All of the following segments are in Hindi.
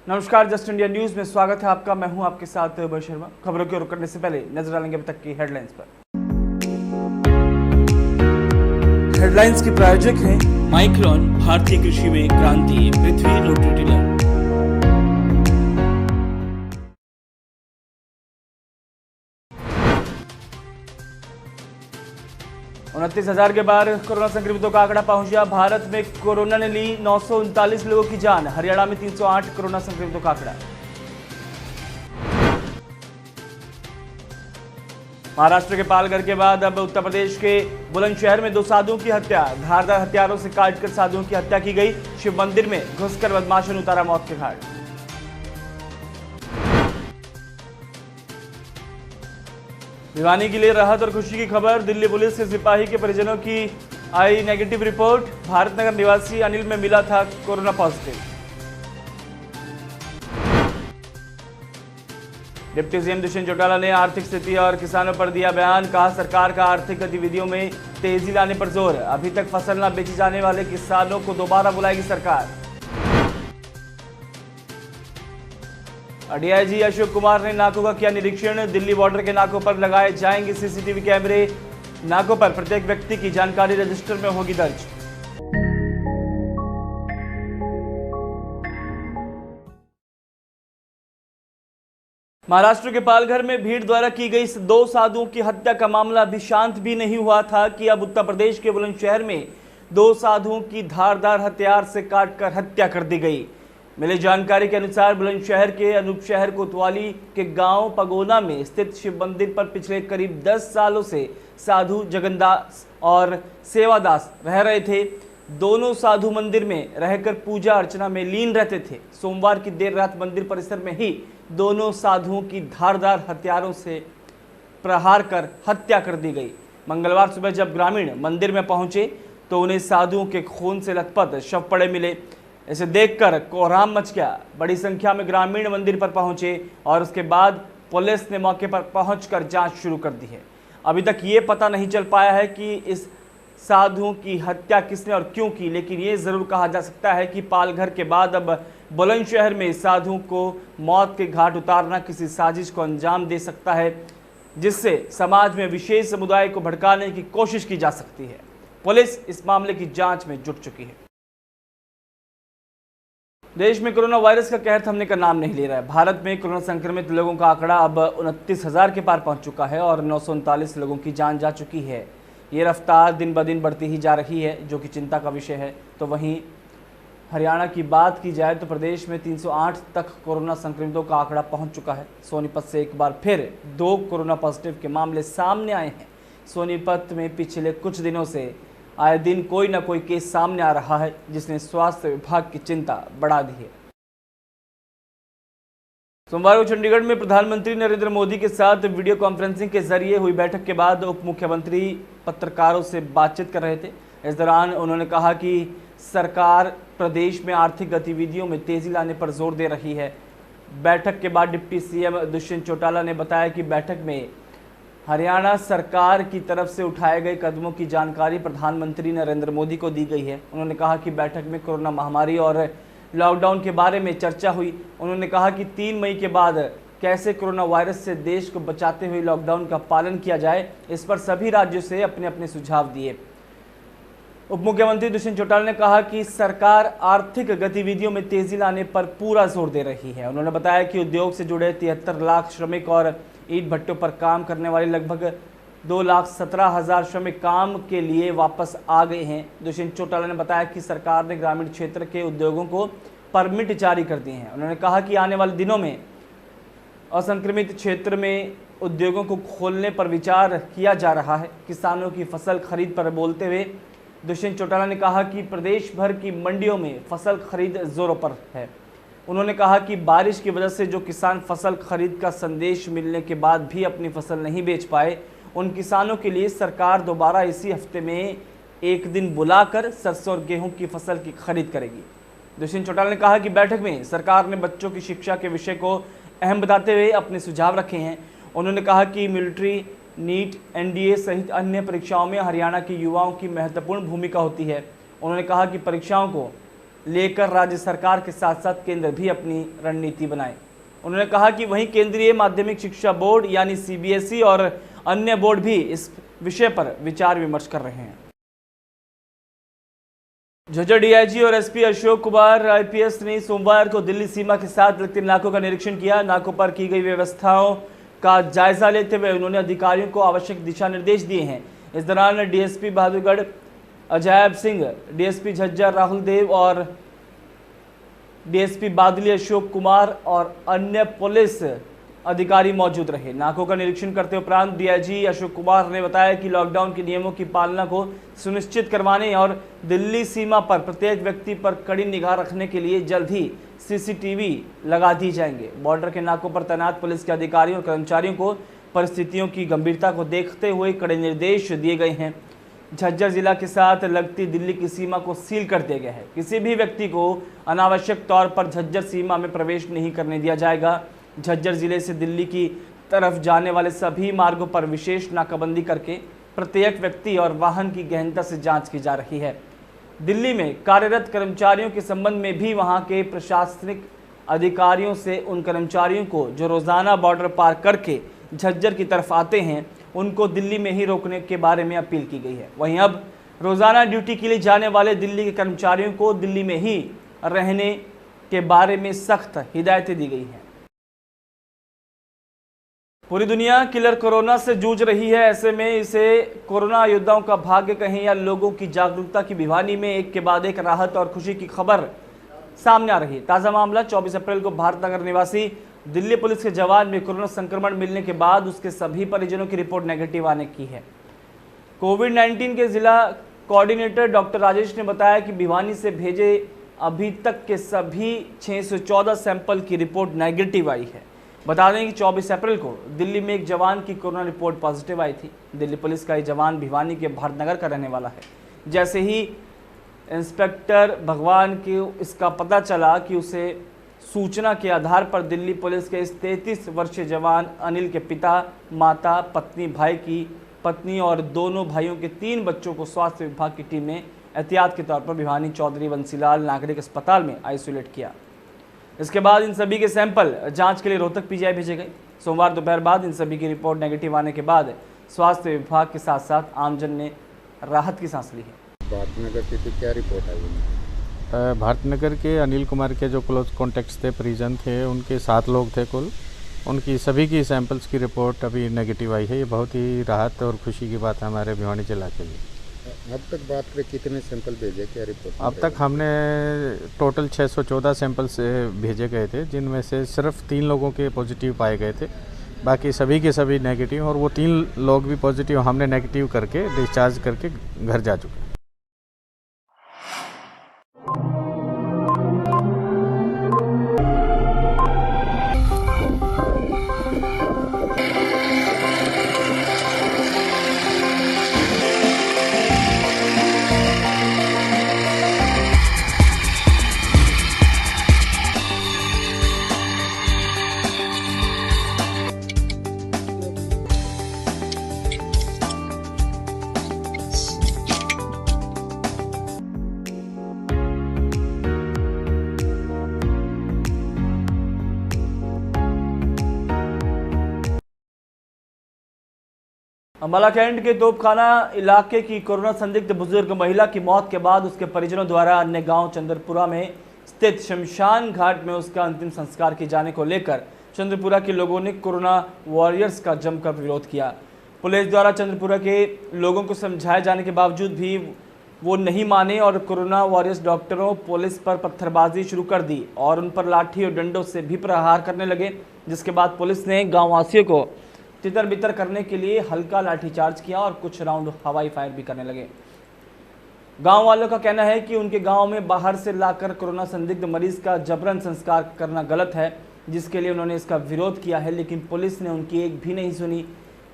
नमस्कार, जस्ट इंडिया न्यूज में स्वागत है आपका। मैं हूं आपके साथ अभय शर्मा। खबरों की ओर करने से पहले नजर डालेंगे अभी तक की हेडलाइंस पर। हेडलाइंस के प्रायोजक हैं माइक्रोन, भारतीय कृषि में क्रांति, पृथ्वी रोटरी टिलर। 29,000 के बाद कोरोना संक्रमितों का आंकड़ा पहुंचा। भारत में कोरोना ने ली 939 लोगों की जान। हरियाणा में 308 कोरोना संक्रमितों का आंकड़ा। महाराष्ट्र के पालघर के बाद अब उत्तर प्रदेश के बुलंदशहर में 2 साधुओं की हत्या। धारदार हथियारों से काटकर साधुओं की हत्या की गई। शिव मंदिर में घुसकर बदमाशों ने उतारा मौत के घाट। भिवानी के लिए राहत और खुशी की खबर। दिल्ली पुलिस के सिपाही के परिजनों की आई नेगेटिव रिपोर्ट। भारतनगर निवासी अनिल में मिला था corona positive. Deputy CM Dushyant Chautala ने आर्थिक स्थिति और किसानों पर दिया बयान। कहा, सरकार का आर्थिक गतिविधियों में तेजी लाने पर जोर। अभी तक फसल न बेची जाने वाले किसानों को दोबारा बुलाएगी सरकार। डीआईजी अशोक कुमार ने नाकों का किया निरीक्षण। दिल्ली बॉर्डर के नाकों पर लगाए जाएंगे सीसीटीवी कैमरे। नाकों पर प्रत्येक व्यक्ति की जानकारी रजिस्टर में होगी दर्ज। महाराष्ट्र के पालघर में भीड़ द्वारा की गई 2 साधुओं की हत्या का मामला अभी शांत भी नहीं हुआ था कि अब उत्तर प्रदेश के बुलंदशहर में 2 साधुओं की धारदार हथियार से काटकर हत्या कर दी गई। मिली जानकारी के अनुसार बुलंदशहर के अनूप शहर कोतवाली के गांव पगोना में स्थित शिव मंदिर पर पिछले करीब 10 सालों से साधु जगन्दास और सेवादास रह रहे थे। दोनों साधु मंदिर में रहकर पूजा अर्चना में लीन रहते थे। सोमवार की देर रात मंदिर परिसर में ही दोनों साधुओं की धारदार हथियारों से प्रहार कर हत्या कर दी गई। मंगलवार सुबह जब ग्रामीण मंदिर में पहुंचे तो उन्हें साधुओं के खून से लथपथ शव पड़े मिले। इसे देखकर कोहराम मच गया। बड़ी संख्या में ग्रामीण मंदिर पर पहुंचे और उसके बाद पुलिस ने मौके पर पहुंचकर जांच शुरू कर दी है। अभी तक ये पता नहीं चल पाया है कि इस साधुओं की हत्या किसने और क्यों की, लेकिन ये जरूर कहा जा सकता है कि पालघर के बाद अब बुलंदशहर में साधुओं को मौत के घाट उतारना किसी साजिश को अंजाम दे सकता है, जिससे समाज में विशेष समुदाय को भड़काने की कोशिश की जा सकती है। पुलिस इस मामले की जांच में जुट चुकी है। देश में कोरोना वायरस का कहर थमने का नाम नहीं ले रहा है। भारत में कोरोना संक्रमित लोगों का आंकड़ा अब 29,000 के पार पहुंच चुका है और 939 लोगों की जान जा चुकी है। ये रफ्तार दिन ब दिन बढ़ती ही जा रही है, जो कि चिंता का विषय है। तो वहीं हरियाणा की बात की जाए तो प्रदेश में 308 तक कोरोना संक्रमितों का आंकड़ा पहुंच चुका है। सोनीपत से एक बार फिर 2 कोरोना पॉजिटिव के मामले सामने आए हैं। सोनीपत में पिछले कुछ दिनों से आए दिन कोई ना कोई केस सामने आ रहा है, जिसने स्वास्थ्य विभाग की चिंता बढ़ा दी है। सोमवार को चंडीगढ़ में प्रधानमंत्री नरेंद्र मोदी के साथ वीडियो कॉन्फ्रेंसिंग के जरिए हुई बैठक के बाद उप मुख्यमंत्री पत्रकारों से बातचीत कर रहे थे। इस दौरान उन्होंने कहा कि सरकार प्रदेश में आर्थिक गतिविधियों में तेजी लाने पर जोर दे रही है। बैठक के बाद डिप्टी सीएम दुष्यंत चौटाला ने बताया कि बैठक में हरियाणा सरकार की तरफ से उठाए गए कदमों की जानकारी प्रधानमंत्री नरेंद्र मोदी को दी गई है। उन्होंने कहा कि बैठक में कोरोना महामारी और लॉकडाउन के बारे में चर्चा हुई। उन्होंने कहा कि 3 मई के बाद कैसे कोरोना वायरस से देश को बचाते हुए लॉकडाउन का पालन किया जाए, इस पर सभी राज्यों से अपने अपने सुझाव दिए। उप मुख्यमंत्री दुष्यंत चौटाला ने कहा कि सरकार आर्थिक गतिविधियों में तेजी लाने पर पूरा जोर दे रही है। उन्होंने बताया कि उद्योग से जुड़े 73 लाख श्रमिक और ईंट भट्टों पर काम करने वाले लगभग 2,17,000 श्रमिक काम के लिए वापस आ गए हैं। दुष्यंत चौटाला ने बताया कि सरकार ने ग्रामीण क्षेत्र के उद्योगों को परमिट जारी कर दिए हैं। उन्होंने कहा कि आने वाले दिनों में असंक्रमित क्षेत्र में उद्योगों को खोलने पर विचार किया जा रहा है। किसानों की फसल खरीद पर बोलते हुए दुष्यंत चौटाला ने कहा कि प्रदेश भर की मंडियों में फसल खरीद जोरों पर है। उन्होंने कहा कि बारिश की वजह से जो किसान फसल खरीद का संदेश मिलने के बाद भी अपनी फसल नहीं बेच पाए, उन किसानों के लिए सरकार दोबारा इसी हफ्ते में एक दिन बुलाकर सरसों और गेहूं की फसल की खरीद करेगी। दुष्यंत चौटाला ने कहा कि बैठक में सरकार ने बच्चों की शिक्षा के विषय को अहम बताते हुए अपने सुझाव रखे हैं। उन्होंने कहा कि मिलिट्री, नीट, एनडीए सहित अन्य परीक्षाओं में हरियाणा के युवाओं की महत्वपूर्ण भूमिका होती है। उन्होंने कहा कि परीक्षाओं को लेकर राज्य सरकार के साथ साथ केंद्र भी अपनी रणनीति बनाए। उन्होंने कहा कि वहीं केंद्रीय माध्यमिक शिक्षा बोर्ड यानी CBSE और अन्य बोर्ड भी इस विषय पर विचार विमर्श कर रहे हैं। झज्जर DIG और SP अशोक कुमार IPS ने सोमवार को दिल्ली सीमा के साथ लगते नाकों का निरीक्षण किया। नाकों पर की गई व्यवस्थाओं का जायजा लेते हुए उन्होंने अधिकारियों को आवश्यक दिशा निर्देश दिए हैं। इस दौरान DSP बहादुरगढ़ अजैब सिंह, DSP झज्जर राहुल देव और DSP बादली अशोक कुमार और अन्य पुलिस अधिकारी मौजूद रहे। नाकों का निरीक्षण करते उपरांत DIG अशोक कुमार ने बताया कि लॉकडाउन के नियमों की पालना को सुनिश्चित करवाने और दिल्ली सीमा पर प्रत्येक व्यक्ति पर कड़ी निगाह रखने के लिए जल्द ही CCTV लगा दी जाएंगे। बॉर्डर के नाकों पर तैनात पुलिस के अधिकारियों और कर्मचारियों को परिस्थितियों की गंभीरता को देखते हुए कड़े निर्देश दिए गए हैं। झज्जर जिला के साथ लगती दिल्ली की सीमा को सील कर दिया गया है। किसी भी व्यक्ति को अनावश्यक तौर पर झज्जर सीमा में प्रवेश नहीं करने दिया जाएगा। झज्जर जिले से दिल्ली की तरफ जाने वाले सभी मार्गों पर विशेष नाकाबंदी करके प्रत्येक व्यक्ति और वाहन की गहनता से जांच की जा रही है। दिल्ली में कार्यरत कर्मचारियों के संबंध में भी वहां के प्रशासनिक अधिकारियों से उन कर्मचारियों को जो रोजाना बॉर्डर पार करके झज्जर की तरफ आते हैं उनको दिल्ली में ही रोकने के बारे में अपील की गई है। वहीं अब रोजाना ड्यूटी के लिए जाने वाले दिल्ली के कर्मचारियों को दिल्ली में ही रहने के बारे में सख्त हिदायतें दी गई हैं। पूरी दुनिया किलर कोरोना से जूझ रही है। ऐसे में इसे कोरोना योद्धाओं का भाग्य कहें या लोगों की जागरूकता की भिवानी में एक के बाद एक राहत और खुशी की खबर सामने आ रही है। ताज़ा मामला 24 अप्रैल को भारतनगर निवासी दिल्ली पुलिस के जवान में कोरोना संक्रमण मिलने के बाद उसके सभी परिजनों की रिपोर्ट नेगेटिव आने की है। कोविड-19 के जिला कोऑर्डिनेटर डॉक्टर राजेश ने बताया कि भिवानी से भेजे अभी तक के सभी 614 सैंपल की रिपोर्ट नेगेटिव आई है। बता दें कि 24 अप्रैल को दिल्ली में एक जवान की कोरोना रिपोर्ट पॉजिटिव आई थी। दिल्ली पुलिस का ये जवान भिवानी के भारतनगर का रहने वाला है। जैसे ही इंस्पेक्टर भगवान को इसका पता चला कि उसे सूचना के आधार पर दिल्ली पुलिस के इस 33 वर्षीय जवान अनिल के पिता, माता, पत्नी, भाई की पत्नी और दोनों भाइयों के 3 बच्चों को स्वास्थ्य विभाग की टीम ने एहतियात के तौर पर भिवानी चौधरी बंसीलाल नागरिक अस्पताल में आइसोलेट किया। इसके बाद इन सभी के सैंपल जांच के लिए रोहतक PGI भेजे गए। सोमवार दोपहर बाद इन सभी की रिपोर्ट नेगेटिव आने के बाद स्वास्थ्य विभाग के साथ साथ आमजन ने राहत की सांस ली है। भारतनगर की क्या रिपोर्ट आई? भारतनगर के अनिल कुमार के जो क्लोज कॉन्टेक्ट्स थे, परिजन थे, उनके 7 लोग थे कुल। उनकी सभी की सैंपल्स की रिपोर्ट अभी नेगेटिव आई है। ये बहुत ही राहत और खुशी की बात है हमारे भिवानी जिला के लिए। अब तक बात करें कितने सैंपल भेजे, क्या रिपोर्ट? अब तक हमने टोटल 614 सैंपल्स भेजे गए थे, जिनमें से सिर्फ 3 लोगों के पॉजिटिव पाए गए थे। बाकी सभी के सभी नेगेटिव, और वो 3 लोग भी पॉजिटिव हमने नेगेटिव करके डिस्चार्ज करके घर जा चुके। अंबाला कैंट के तोपखाना इलाके की कोरोना संदिग्ध बुजुर्ग महिला की मौत के बाद उसके परिजनों द्वारा अन्य गांव चंद्रपुरा में स्थित शमशान घाट में उसका अंतिम संस्कार किए जाने को लेकर चंद्रपुरा के लोगों ने कोरोना वॉरियर्स का जमकर विरोध किया। पुलिस द्वारा चंद्रपुरा के लोगों को समझाए जाने के बावजूद भी वो नहीं माने और कोरोना वॉरियर्स डॉक्टरों पुलिस पर पत्थरबाजी शुरू कर दी और उन पर लाठी और डंडों से भी प्रहार करने लगे, जिसके बाद पुलिस ने गाँव वासियों को तितर बितर करने के लिए हल्का लाठीचार्ज किया और कुछ राउंड हवाई फायर भी करने लगे। गांव वालों का कहना है कि उनके गांव में बाहर से लाकर कोरोना संदिग्ध मरीज का जबरन संस्कार करना गलत है, जिसके लिए उन्होंने इसका विरोध किया है, लेकिन पुलिस ने उनकी एक भी नहीं सुनी।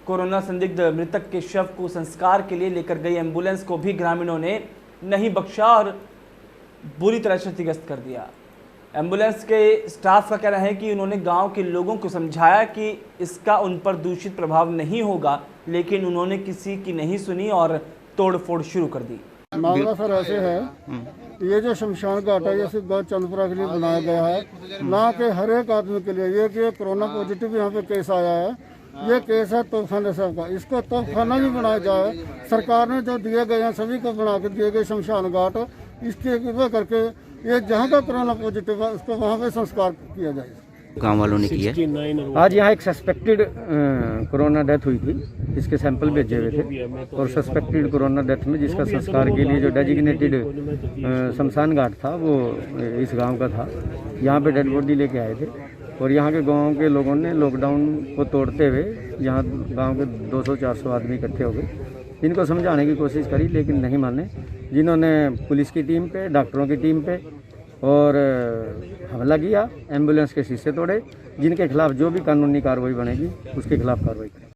कोरोना संदिग्ध मृतक के शव को संस्कार के लिए लेकर गई एम्बुलेंस को भी ग्रामीणों ने नहीं बख्शा और बुरी तरह क्षतिग्रस्त कर दिया। एम्बुलेंस के स्टाफ का कहना है कि उन्होंने गांव के लोगों को समझाया कि इसका उन पर दूषित प्रभाव नहीं होगा, लेकिन उन्होंने किसी की नहीं सुनी और तोड़फोड़ शुरू कर दी। मामला सर ऐसे है ये जो शमशान घाट है ये सिर्फ गौ चंदपुरा के लिए बनाया गया है, ना कि हर एक आदमी के लिए। ये कि कोरोना पॉजिटिव यहाँ पे केस आया है, ये केस है तोपखाना साहब का, इसको तोपखाना भी बनाया जाए। सरकार ने जो दिए गए हैं सभी को बना के दिए गए शमशान घाट, इसके कृपा करके ये जहाँ का कोरोना पॉजिटिव है उसको वहाँ पे संस्कार किया जाए। गांव वालों ने किया। आज यहाँ एक सस्पेक्टेड कोरोना डेथ हुई थी, इसके सैंपल भेजे हुए थे और सस्पेक्टेड कोरोना डेथ में जिसका संस्कार के लिए जो डेजिग्नेटेड शमशान घाट था वो इस गांव का था। यहाँ पे डेड बॉडी लेके आए थे और यहाँ के गांव के लोगों ने लॉकडाउन को तोड़ते हुए यहाँ गांव के 200-400 आदमी इकट्ठे हो गए। इनको समझाने की कोशिश करी लेकिन नहीं माने, जिन्होंने पुलिस की टीम पे, डॉक्टरों की टीम पे और हमला किया, एम्बुलेंस के शीशे तोड़े। जिनके खिलाफ जो भी कानूनी कार्रवाई बनेगी उसके खिलाफ कार्रवाई करेंगे।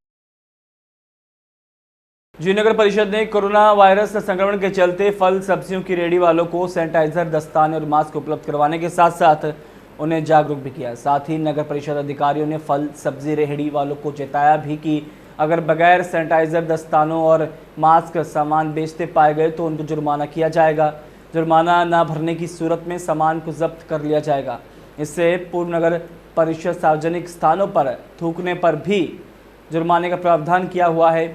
जी नगर परिषद ने कोरोना वायरस संक्रमण के चलते फल सब्जियों की रेहड़ी वालों को सैनिटाइजर, दस्ताने और मास्क उपलब्ध करवाने के साथ साथ उन्हें जागरूक भी किया। साथ ही नगर परिषद अधिकारियों ने फल सब्जी रेहड़ी वालों को चेताया भी कि अगर बगैर सैनिटाइजर, दस्तानों और मास्क सामान बेचते पाए गए तो उनको जुर्माना किया जाएगा। जुर्माना न भरने की सूरत में सामान को जब्त कर लिया जाएगा। इससे पूर्व नगर परिषद सार्वजनिक स्थानों पर थूकने पर भी जुर्माने का प्रावधान किया हुआ है,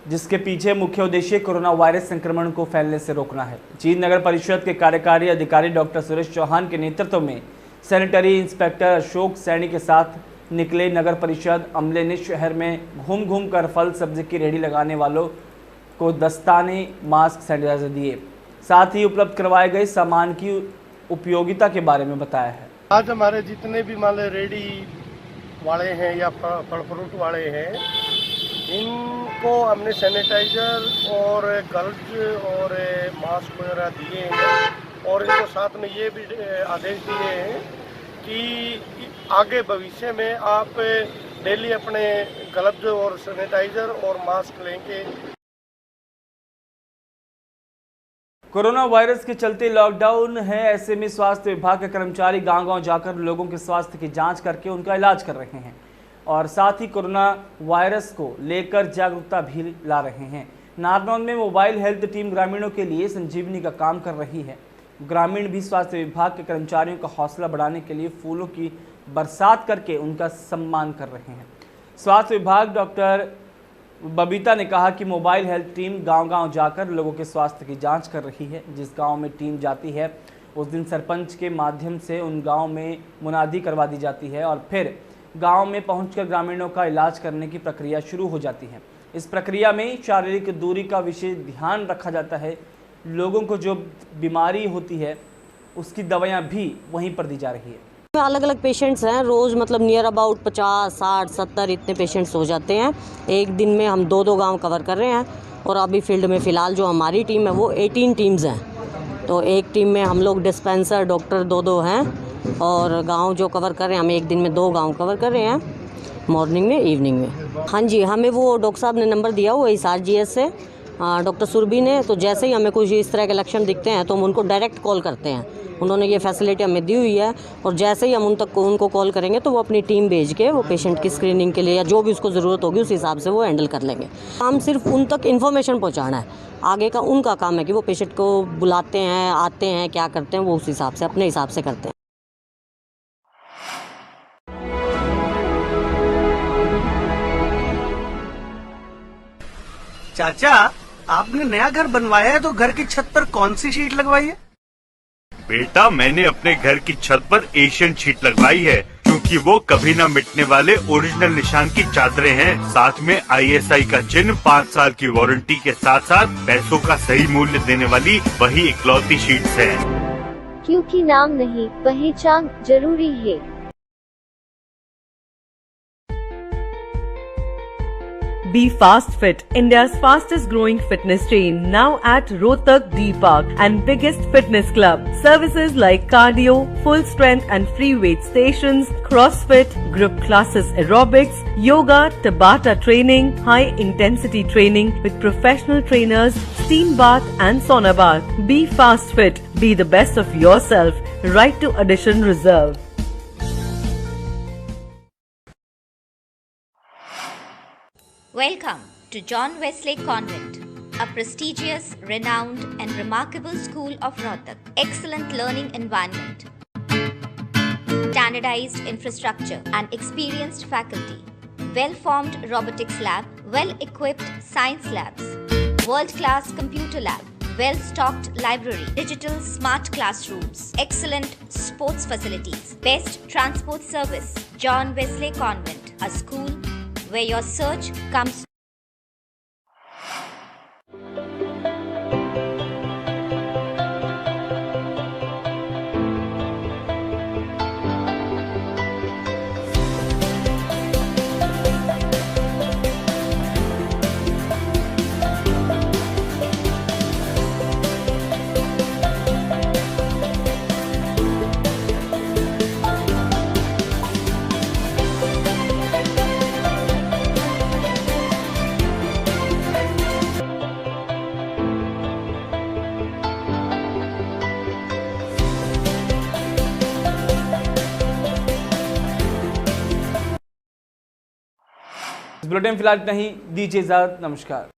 जिसके पीछे मुख्य उद्देश्य कोरोना वायरस संक्रमण को फैलने से रोकना है। चीन नगर परिषद के कार्यकारी अधिकारी डॉक्टर सुरेश चौहान के नेतृत्व में सैनिटरी इंस्पेक्टर अशोक सैनी के साथ निकले नगर परिषद अमले ने शहर में घूम घूम कर फल सब्जी की रेहड़ी लगाने वालों को दस्ताने, मास्क, सैनिटाइजर दिए। साथ ही उपलब्ध करवाए गए सामान की उपयोगिता के बारे में बताया है। आज हमारे जितने भी मान रेडी वाले हैं या फल फ्रूट वाले हैं, इनको हमने सैनिटाइजर और ग्लव्स और मास्क वगैरह दिए हैं और इनको साथ में ये भी आदेश दिए हैं कि आगे भविष्य में आप डेली अपने ग्लव्स और सैनिटाइजर और मास्क लेंगे। कोरोना वायरस के चलते लॉकडाउन है, ऐसे में स्वास्थ्य विभाग के कर्मचारी गांव-गांव जाकर लोगों के स्वास्थ्य की जांच करके उनका इलाज कर रहे हैं और साथ ही कोरोना वायरस को लेकर जागरूकता भी ला रहे हैं। नारनौल में मोबाइल हेल्थ टीम ग्रामीणों के लिए संजीवनी का काम कर रही है। ग्रामीण भी स्वास्थ्य विभाग के कर्मचारियों का हौसला बढ़ाने के लिए फूलों की बरसात करके उनका सम्मान कर रहे हैं। स्वास्थ्य विभाग डॉक्टर बबीता ने कहा कि मोबाइल हेल्थ टीम गांव-गांव जाकर लोगों के स्वास्थ्य की जांच कर रही है। जिस गांव में टीम जाती है उस दिन सरपंच के माध्यम से उन गांव में मुनादी करवा दी जाती है और फिर गांव में पहुंचकर ग्रामीणों का इलाज करने की प्रक्रिया शुरू हो जाती है। इस प्रक्रिया में शारीरिक दूरी का विशेष ध्यान रखा जाता है। लोगों को जो बीमारी होती है उसकी दवाइयाँ भी वहीं पर दी जा रही है। अलग अलग पेशेंट्स हैं, रोज़ मतलब नियर अबाउट 50, 60, 70 इतने पेशेंट्स हो जाते हैं। एक दिन में हम 2-2 गांव कवर कर रहे हैं और अभी फील्ड में फ़िलहाल जो हमारी टीम है वो 18 टीम्स हैं। तो एक टीम में हम लोग डिस्पेंसर, डॉक्टर 2-2 हैं और गांव जो कवर कर रहे हैं हम एक दिन में 2 गांव कवर कर रहे हैं, मॉर्निंग में, इवनिंग में। हाँ जी, हमें वो डॉक्टर साहब ने नंबर दिया हुआ है SRGS से, डॉक्टर सुरभि ने। तो जैसे ही हमें कुछ इस तरह के लक्षण दिखते हैं तो हम उनको डायरेक्ट कॉल करते हैं। उन्होंने ये फैसिलिटी हमें दी हुई है और जैसे ही हम उनको कॉल करेंगे तो वो अपनी टीम भेज के वो पेशेंट की स्क्रीनिंग के लिए या जो भी उसको ज़रूरत होगी उस हिसाब से वो हैंडल कर लेंगे। काम सिर्फ उन तक इन्फॉर्मेशन पहुंचाना है, आगे का उनका काम है कि वो पेशेंट को बुलाते हैं, आते हैं, क्या करते हैं, वो उस हिसाब से अपने हिसाब से करते हैं। चाचा, आपने नया घर बनवाया है तो घर की छत पर कौन सी शीट लगवाई है? बेटा, मैंने अपने घर की छत पर एशियन शीट लगवाई है क्योंकि वो कभी न मिटने वाले ओरिजिनल निशान की चादरें हैं। साथ में ISI का चिन्ह, 5 साल की वारंटी के साथ साथ पैसों का सही मूल्य देने वाली वही इकलौती शीट्स है। क्योंकि नाम नहीं, पहचान जरूरी है। Be Fast Fit, India's fastest growing fitness chain, now at Rohtak D Park and biggest fitness club. Services like cardio, full strength and free weight stations, CrossFit, group classes, aerobics, yoga, Tabata training, high intensity training with professional trainers, steam bath and sauna bath. Be Fast Fit, be the best of yourself. Right to Addition Reserve. Welcome to John Wesley Convent. a prestigious, renowned and remarkable school of Rohtak. Excellent learning environment, standardized infrastructure and experienced faculty. Well-formed robotics lab, well-equipped science labs, world-class computer lab, well-stocked library, digital smart classrooms, excellent sports facilities, best transport service. John Wesley Convent, a school where your search comes. इस बुलेटिन में फिलहाल इतना ही। दीजिए इजाजत, नमस्कार।